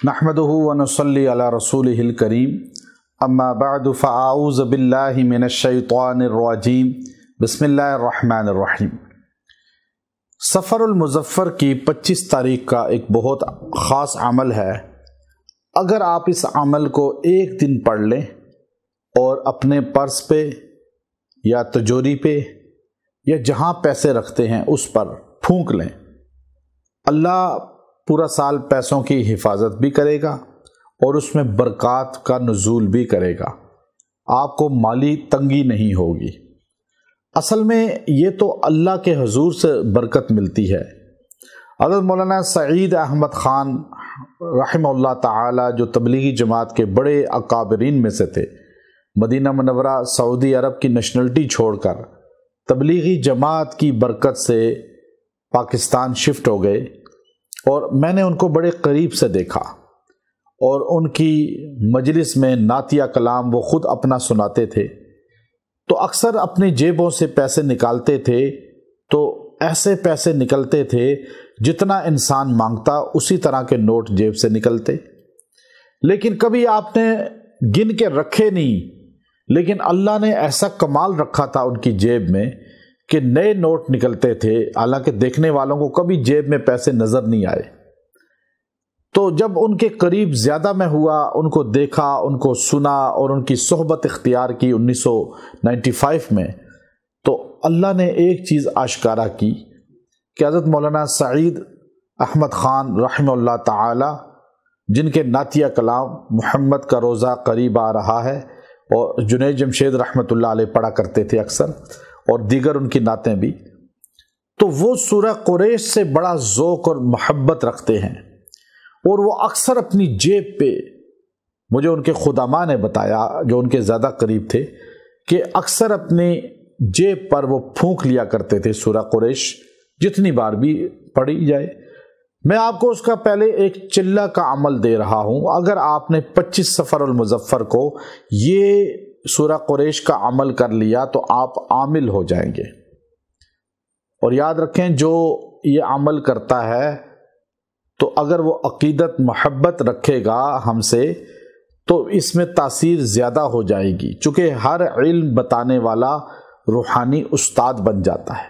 نحمدہ ونصلی علی رسولہ الکریم اما بعد فاعوذ باللہ من الشیطان الرجیم بسم اللہ الرحمن الرحیم۔ سفر المظفر کی 25 تاریخ کا ایک بہت خاص عمل ہے۔ اگر آپ اس عمل کو ایک دن پڑھ لیں اور اپنے پرس پہ یا تجوری پہ یا جہاں پیسے رکھتے ہیں اس پر پھونک لیں، اللہ پورا سال پیسوں کی حفاظت بھی کرے گا اور اس میں برکات کا نزول بھی کرے گا، آپ کو مالی تنگی نہیں ہوگی۔ اصل میں یہ تو اللہ کے حضور سے برکت ملتی ہے۔ حضرت مولانا سعید احمد خان رحمہ اللہ تعالی جو تبلیغی جماعت کے بڑے اکابرین میں سے تھے، مدینہ منورہ سعودی عرب کی نیشنلٹی چھوڑ کر تبلیغی جماعت کی برکت سے پاکستان شفٹ ہو گئے، اور میں نے ان کو بڑے قریب سے دیکھا، اور ان کی مجلس میں نعتیہ کلام وہ خود اپنا سناتے تھے، تو اکثر اپنی جیبوں سے پیسے نکالتے تھے تو ایسے پیسے نکلتے تھے جتنا انسان مانگتا اسی طرح کے نوٹ جیب سے نکلتے، لیکن کبھی آپ نے گن کے رکھے نہیں، لیکن اللہ نے ایسا کمال رکھا تھا ان کی جیب میں کہ نئے نوٹ نکلتے تھے، حالانکہ دیکھنے والوں کو کبھی جیب میں پیسے نظر نہیں آئے۔ تو جب ان کے قریب زیادہ میں ہوا، ان کو دیکھا، ان کو سنا اور ان کی صحبت اختیار کی 1995 میں، تو اللہ نے ایک چیز آشکارا کی کہ حضرت مولانا سعید احمد خان رحمہ اللہ تعالی، جن کے نعتیہ کلام محمد کا روزہ قریب آ رہا ہے اور جنید جمشید رحمۃ اللہ علیہ پڑھا کرتے تھے اکثر، اور دیگر ان کی نعتیں بھی، تو وہ سورہ قریش سے بڑا ذوق اور محبت رکھتے ہیں، اور وہ اکثر اپنی جیب پہ، مجھے ان کے خداماں نے بتایا جو ان کے زیادہ قریب تھے، کہ اکثر اپنی جیب پر وہ پھونک لیا کرتے تھے سورہ قریش، جتنی بار بھی پڑھی جائے۔ میں آپ کو اس کا پہلے ایک چلہ کا عمل دے رہا ہوں۔ اگر آپ نے 25 سفر المظفر کو یہ سورہ قریش کا عمل کر لیا تو آپ عامل ہو جائیں گے، اور یاد رکھیں جو یہ عمل کرتا ہے تو اگر وہ عقیدت محبت رکھے گا ہم سے تو اس میں تاثیر زیادہ ہو جائے گی، چونکہ ہر علم بتانے والا روحانی استاد بن جاتا ہے،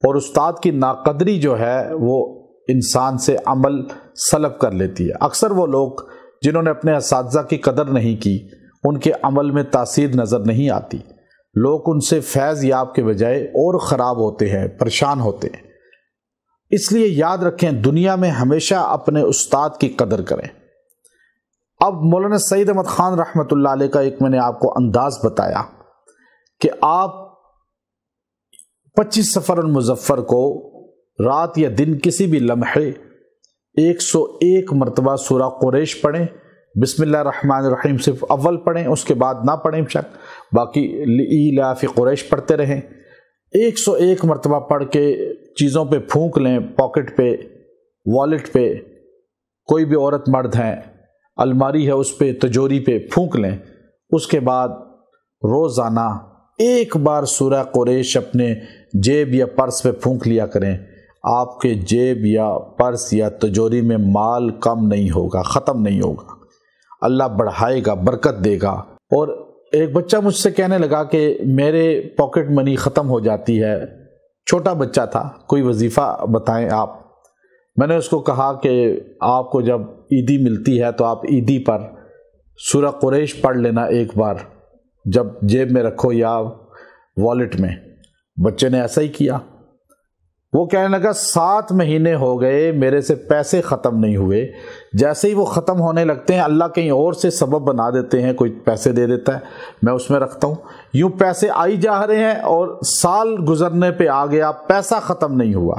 اور استاد کی ناقدری جو ہے وہ انسان سے عمل سلب کر لیتی ہے۔ اکثر وہ لوگ جنہوں نے اپنے اساتذہ کی قدر نہیں کی، ان کے عمل میں تاثیر نظر نہیں آتی، لوگ ان سے فیض یاب کے بجائے اور خراب ہوتے ہیں، پریشان ہوتے ہیں۔ اس لیے یاد رکھیں، دنیا میں ہمیشہ اپنے استاد کی قدر کریں۔ اب مولانا سعید احمد خان رحمۃ اللہ علیہ کا ایک میں نے آپ کو انداز بتایا کہ آپ 25 سفر المظفر کو رات یا دن کسی بھی لمحے 101 مرتبہ سورہ قریش پڑھیں، بسم اللہ الرحمن الرحیم صرف اول پڑھیں، اس کے بعد نہ پڑھیں شک، باقی لإیلاف قریش پڑھتے رہیں۔ 101 مرتبہ پڑھ کے چیزوں پہ پھونک لیں، پاکٹ پہ، والیٹ پہ، کوئی بھی عورت مرد ہیں، الماری ہے اس پہ، تجوری پہ پھونک لیں۔ اس کے بعد روزانہ ایک بار سورہ قریش اپنے جیب یا پرس پہ پھونک لیا کریں، آپ کے جیب یا پرس یا تجوری میں مال کم نہیں ہوگا، ختم نہیں ہوگا، اللہ بڑھائے گا، برکت دے گا۔ اور ایک بچہ مجھ سے کہنے لگا کہ میرے پاکٹ منی ختم ہو جاتی ہے، چھوٹا بچہ تھا، کوئی وظیفہ بتائیں آپ۔ میں نے اس کو کہا کہ آپ کو جب عیدی ملتی ہے تو آپ عیدی پر سورہ قریش پڑھ لینا ایک بار، جب جیب میں رکھو یا والیٹ میں۔ بچے نے ایسا ہی کیا، وہ کہنے لگا 7 مہینے ہو گئے میرے سے پیسے ختم نہیں ہوئے، جیسے ہی وہ ختم ہونے لگتے ہیں اللہ کہیں اور سے سبب بنا دیتے ہیں، کوئی پیسے دے دیتا ہے، میں اس میں رکھتا ہوں، یوں پیسے آئی جا رہے ہیں، اور سال گزرنے پہ آ گیا، پیسہ ختم نہیں ہوا،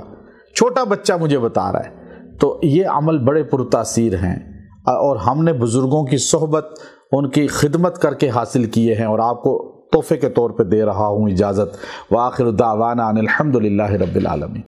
چھوٹا بچہ مجھے بتا رہا ہے۔ تو یہ عمل بڑے پرتاثیر ہیں، اور ہم نے بزرگوں کی صحبت، ان کی خدمت کر کے حاصل کیے ہیں، اور آپ کو تحفے کے طور پہ دے رہا ہوں اجازت۔ وآخر دعوانا ان الحمد للہ رب العالمین۔